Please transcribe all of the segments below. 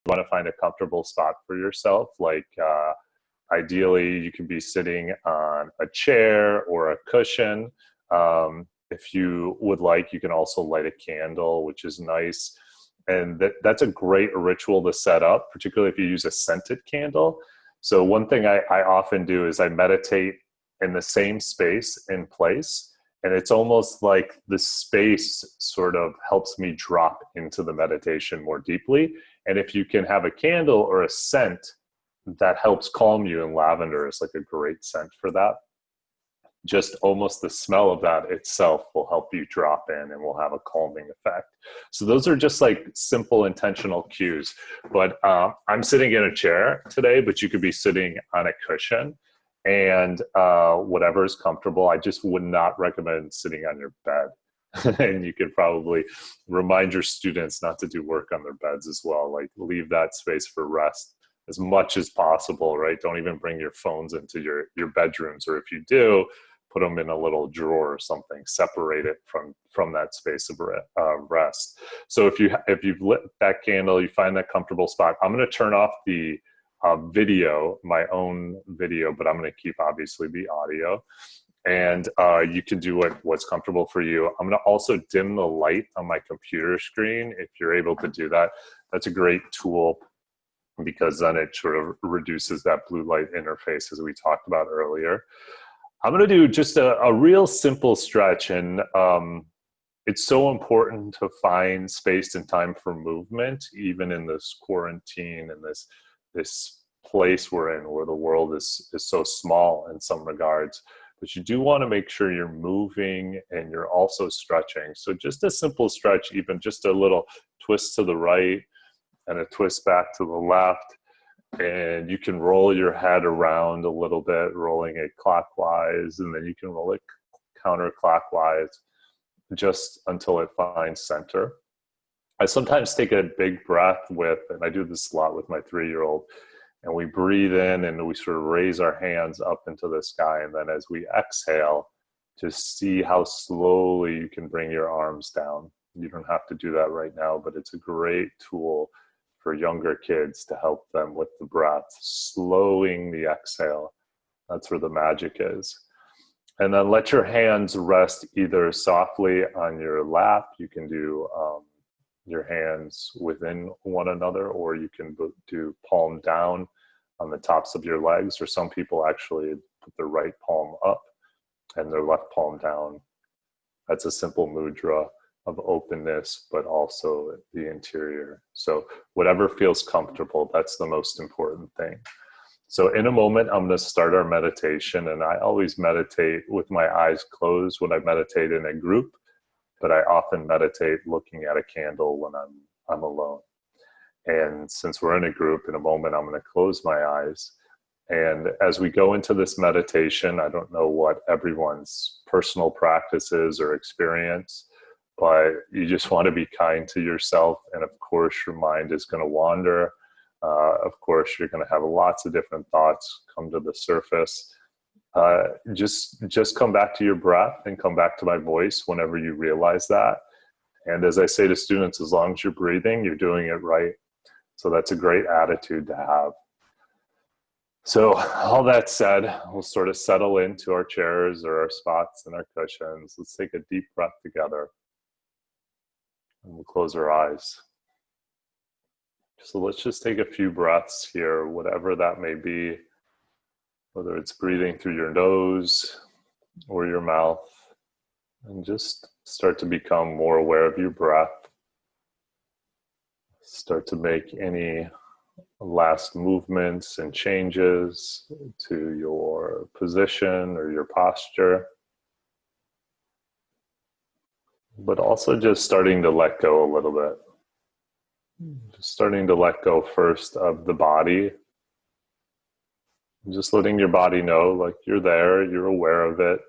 You want to find a comfortable spot for yourself. Like ideally, you can be sitting on a chair or a cushion. If you would like, you can also light a candle, which is nice. And that's a great ritual to set up, particularly if you use a scented candle. So one thing I often do is I meditate in the same space in place. And it's almost like the space sort of helps me drop into the meditation more deeply. And if you can have a candle or a scent that helps calm you, and lavender is like a great scent for that. Just almost the smell of that itself will help you drop in and will have a calming effect. So those are just like simple intentional cues. But I'm sitting in a chair today, but you could be sitting on a cushion, and whatever is comfortable. I just would not recommend sitting on your bed. And you could probably remind your students not to do work on their beds as well. Like leave that space for rest as much as possible, right? Don't even bring your phones into your bedrooms, or if you do, put them in a little drawer or something, separate it from that space of rest. So if you've lit that candle, you find that comfortable spot. I'm going to turn off the video, my own video, but I'm going to keep obviously the audio. And you can do what's comfortable for you. I'm going to also dim the light on my computer screen if you're able to do that. That's a great tool, because then it sort of reduces that blue light interface as we talked about earlier. I'm going to do just a real simple stretch, and it's so important to find space and time for movement, even in this quarantine and this place we're in where the world is so small in some regards. But you do want to make sure you're moving and you're also stretching. So just a simple stretch, even just a little twist to the right and a twist back to the left. And you can roll your head around a little bit, rolling it clockwise, and then you can roll it counterclockwise just until it finds center. I sometimes take a big breath and I do this a lot with my 3-year-old, and we breathe in and we sort of raise our hands up into the sky. And then as we exhale, just see how slowly you can bring your arms down. You don't have to do that right now, but it's a great tool for younger kids to help them with the breath, slowing the exhale. That's where the magic is. And then let your hands rest either softly on your lap. You can do your hands within one another, or you can do palm down on the tops of your legs, or some people actually put their right palm up and their left palm down. That's a simple mudra of openness, but also the interior. So whatever feels comfortable, that's the most important thing. So in a moment, I'm going to start our meditation, and I always meditate with my eyes closed when I meditate in a group, but I often meditate looking at a candle when I'm alone. And since we're in a group, in a moment, I'm going to close my eyes. And as we go into this meditation, I don't know what everyone's personal practice is or experience, but you just want to be kind to yourself. And of course, your mind is going to wander. Of course, you're going to have lots of different thoughts come to the surface. Just come back to your breath and come back to my voice whenever you realize that. And as I say to students, as long as you're breathing, you're doing it right. So that's a great attitude to have. So all that said, we'll sort of settle into our chairs or our spots and our cushions. Let's take a deep breath together. And we'll close our eyes. So let's just take a few breaths here, whatever that may be, whether it's breathing through your nose or your mouth, and just start to become more aware of your breath. Start to make any last movements and changes to your position or your posture. But also just starting to let go a little bit. Just starting to let go first of the body. Just letting your body know, like, you're there, you're aware of it,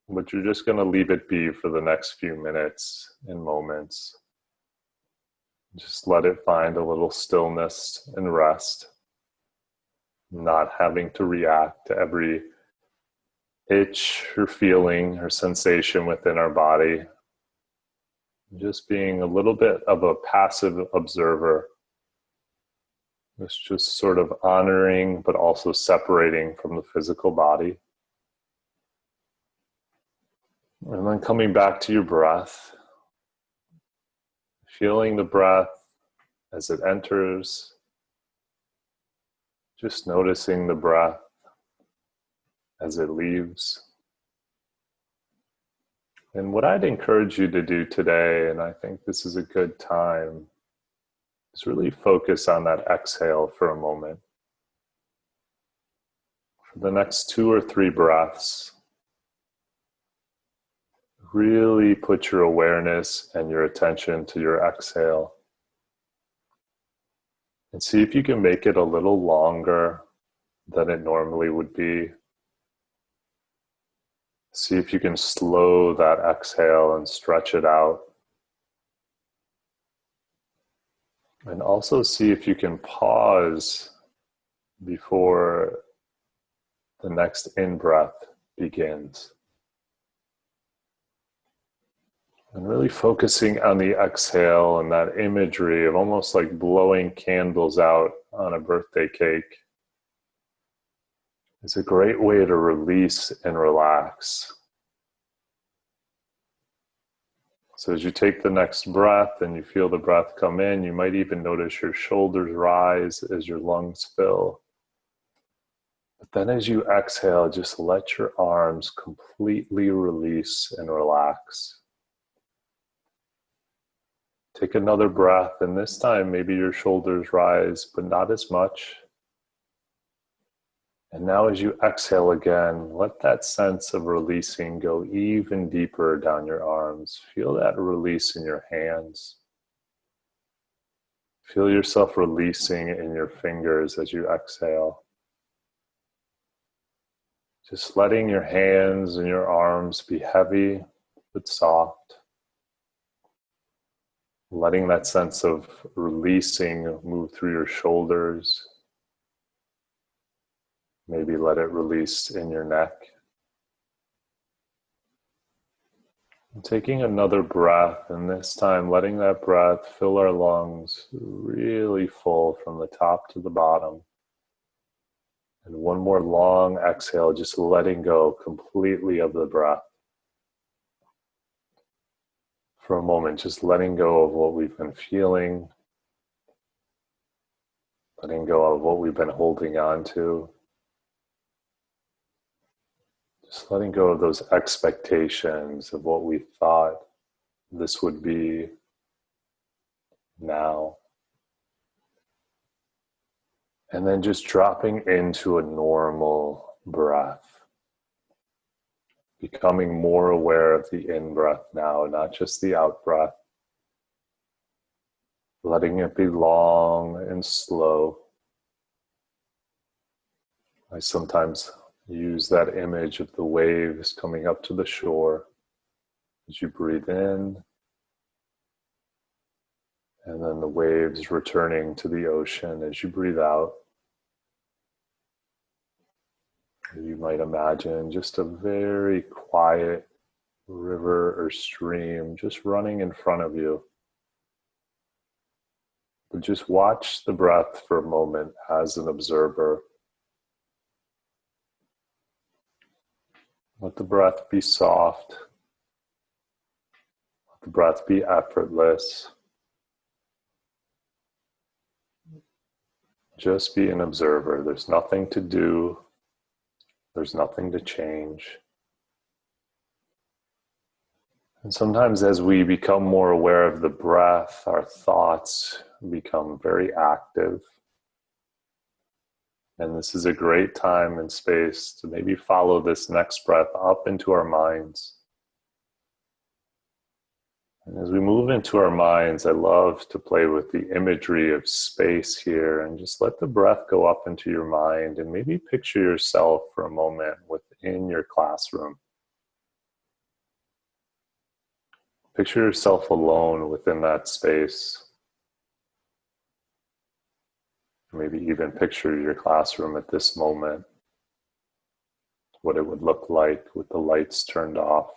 but you're just going to leave it be for the next few minutes and moments. Just let it find a little stillness and rest, not having to react to every itch or feeling or sensation within our body. Just being a little bit of a passive observer It's just sort of honoring, but also separating from the physical body. And then coming back to your breath, feeling the breath as it enters, just noticing the breath as it leaves. And what I'd encourage you to do today, and I think this is a good time, is really focus on that exhale for a moment. For the next 2 or 3 breaths, really put your awareness and your attention to your exhale. And see if you can make it a little longer than it normally would be. See if you can slow that exhale and stretch it out. And also see if you can pause before the next in-breath begins. And really focusing on the exhale and that imagery of almost like blowing candles out on a birthday cake is a great way to release and relax. So as you take the next breath and you feel the breath come in, you might even notice your shoulders rise as your lungs fill. But then as you exhale, just let your arms completely release and relax. Take another breath, and this time maybe your shoulders rise, but not as much. And now as you exhale again, let that sense of releasing go even deeper down your arms. Feel that release in your hands. Feel yourself releasing in your fingers as you exhale. Just letting your hands and your arms be heavy but soft. Letting that sense of releasing move through your shoulders. Maybe let it release in your neck. And taking another breath, and this time letting that breath fill our lungs really full from the top to the bottom. And one more long exhale, just letting go completely of the breath. For a moment, just letting go of what we've been feeling, letting go of what we've been holding on to, just letting go of those expectations of what we thought this would be now. And then just dropping into a normal breath. Becoming more aware of the in-breath now, not just the out-breath. Letting it be long and slow. I sometimes use that image of the waves coming up to the shore as you breathe in, and then the waves returning to the ocean as you breathe out. You might imagine just a very quiet river or stream just running in front of you. But just watch the breath for a moment as an observer. Let the breath be soft. Let the breath be effortless. Just be an observer. There's nothing to do. There's nothing to change. And sometimes as we become more aware of the breath, our thoughts become very active. And this is a great time and space to maybe follow this next breath up into our minds. And as we move into our minds, I love to play with the imagery of space here and just let the breath go up into your mind and maybe picture yourself for a moment within your classroom. Picture yourself alone within that space. Maybe even picture your classroom at this moment, what it would look like with the lights turned off.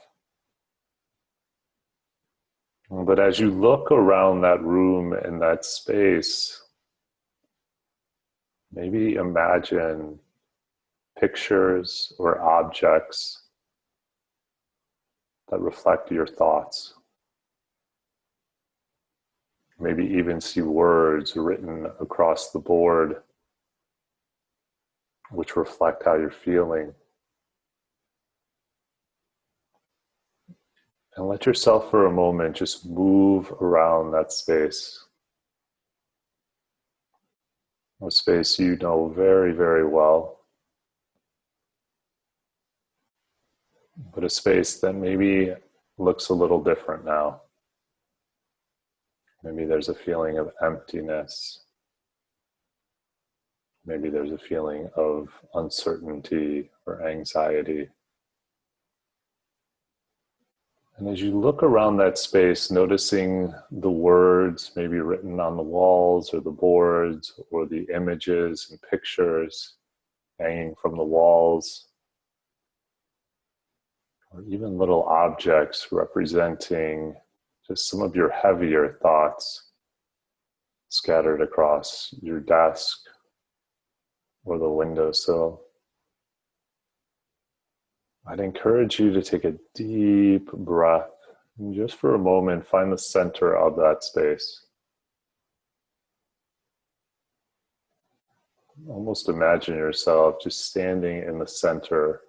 But as you look around that room and that space, Maybe imagine pictures or objects that reflect your thoughts. Maybe even see words written across the board which reflect how you're feeling. And let yourself for a moment just move around that space. A space you know very, very well, but a space that maybe looks a little different now. Maybe there's a feeling of emptiness. Maybe there's a feeling of uncertainty or anxiety. And as you look around that space, noticing the words maybe written on the walls or the boards, or the images and pictures hanging from the walls, or even little objects representing just some of your heavier thoughts scattered across your desk or the windowsill. I'd encourage you to take a deep breath and just for a moment find the center of that space. Almost imagine yourself just standing in the center,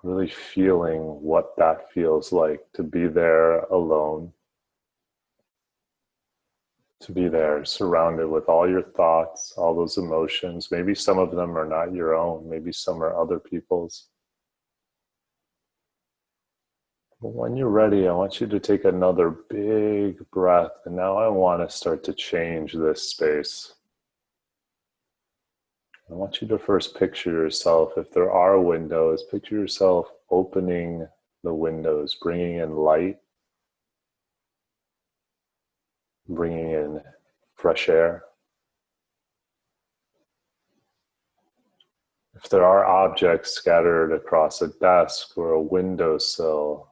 really feeling what that feels like to be there alone, to be there surrounded with all your thoughts, all those emotions. Maybe some of them are not your own, maybe some are other people's. But when you're ready, I want you to take another big breath, and now I want to start to change this space. I want you to first picture yourself, if there are windows, picture yourself opening the windows, bringing in light, bringing in fresh air. If there are objects scattered across a desk or a windowsill,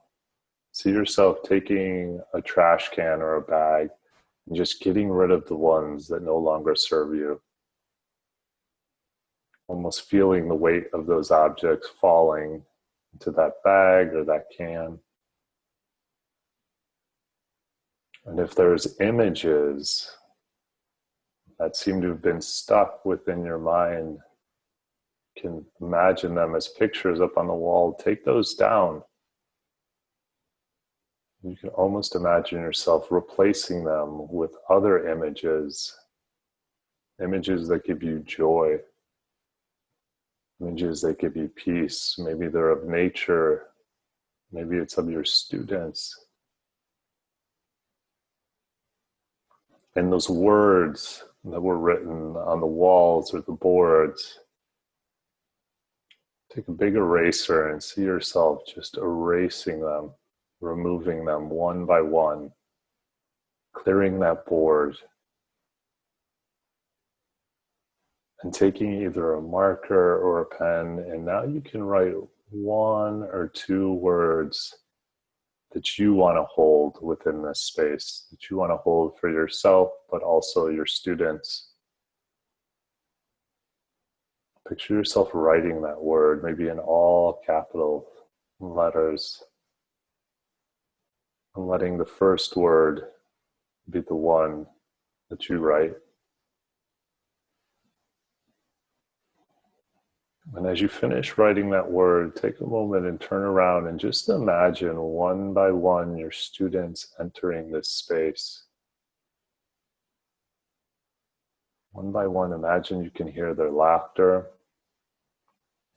see yourself taking a trash can or a bag and just getting rid of the ones that no longer serve you. Almost feeling the weight of those objects falling into that bag or that can. And if there's images that seem to have been stuck within your mind, you can imagine them as pictures up on the wall. Take those down. You can almost imagine yourself replacing them with other images, images that give you joy, images that give you peace. Maybe they're of nature, maybe it's of your students. And those words that were written on the walls or the boards, take a big eraser and see yourself just erasing them, removing them one by one, clearing that board, and taking either a marker or a pen, and now you can write one or two words that you want to hold within this space, that you want to hold for yourself, but also your students. Picture yourself writing that word, maybe in all capital letters, and letting the first word be the one that you write. And as you finish writing that word, take a moment and turn around and just imagine one by one your students entering this space. One by one, imagine you can hear their laughter,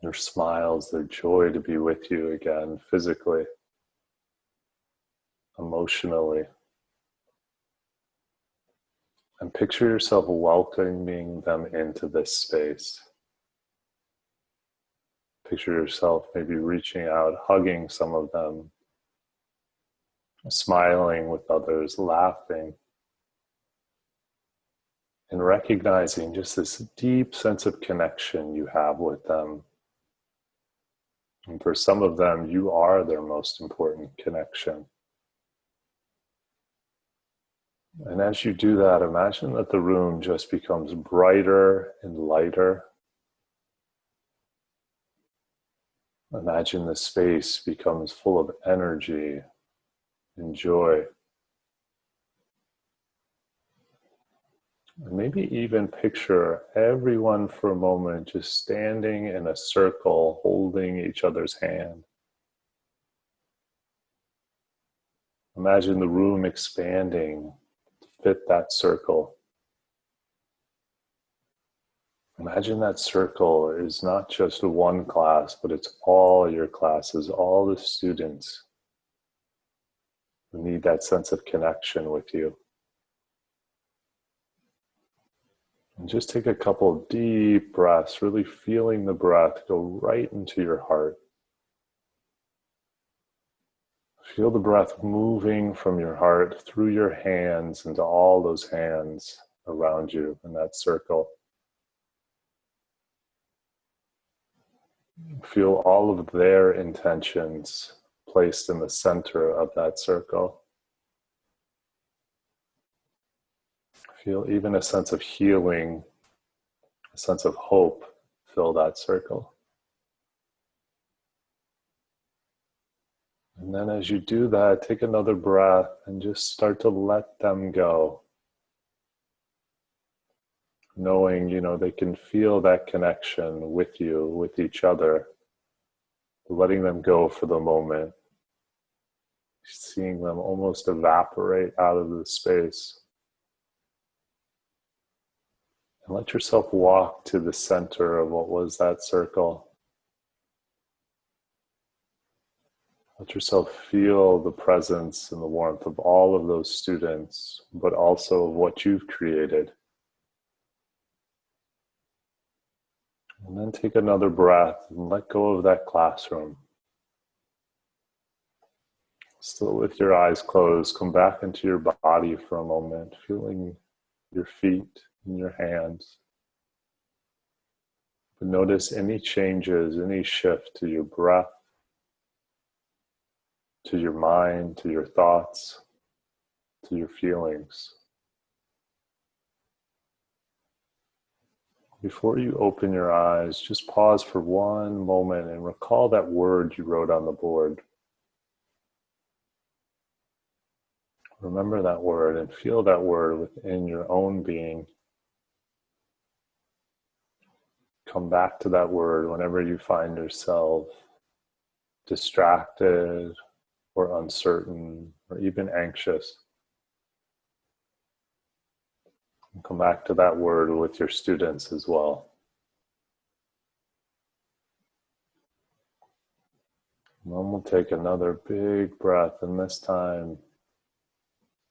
their smiles, their joy to be with you again, physically, emotionally. And picture yourself welcoming them into this space. Picture yourself maybe reaching out, hugging some of them, smiling with others, laughing, and recognizing just this deep sense of connection you have with them. And for some of them, you are their most important connection. And as you do that, imagine that the room just becomes brighter and lighter. Imagine the space becomes full of energy and joy. And maybe even picture everyone for a moment just standing in a circle, holding each other's hand. Imagine the room expanding to fit that circle. Imagine that circle is not just one class, but it's all your classes, all the students who need that sense of connection with you. And just take a couple of deep breaths, really feeling the breath go right into your heart. Feel the breath moving from your heart through your hands into all those hands around you in that circle. Feel all of their intentions placed in the center of that circle. Feel even a sense of healing, a sense of hope fill that circle. And then as you do that, take another breath and just start to let them go. Knowing, they can feel that connection with you, with each other. Letting them go for the moment. Seeing them almost evaporate out of the space. And let yourself walk to the center of what was that circle. Let yourself feel the presence and the warmth of all of those students, but also of what you've created. And then take another breath and let go of that classroom. Still with your eyes closed, come back into your body for a moment, feeling your feet and your hands. But notice any changes, any shift to your breath, to your mind, to your thoughts, to your feelings. Before you open your eyes, just pause for one moment and recall that word you wrote on the board. Remember that word and feel that word within your own being. Come back to that word whenever you find yourself distracted or uncertain or even anxious. And come back to that word with your students as well. And then we'll take another big breath, and this time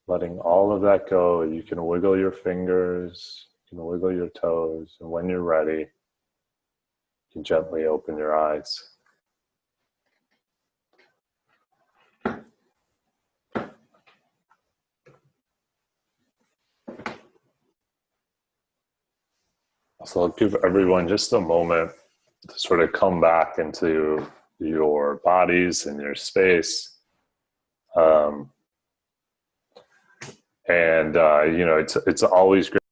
letting all of that go. You can wiggle your fingers, you can wiggle your toes, and when you're ready, you can gently open your eyes. So I'll give everyone just a moment to sort of come back into your bodies and your space. It's always great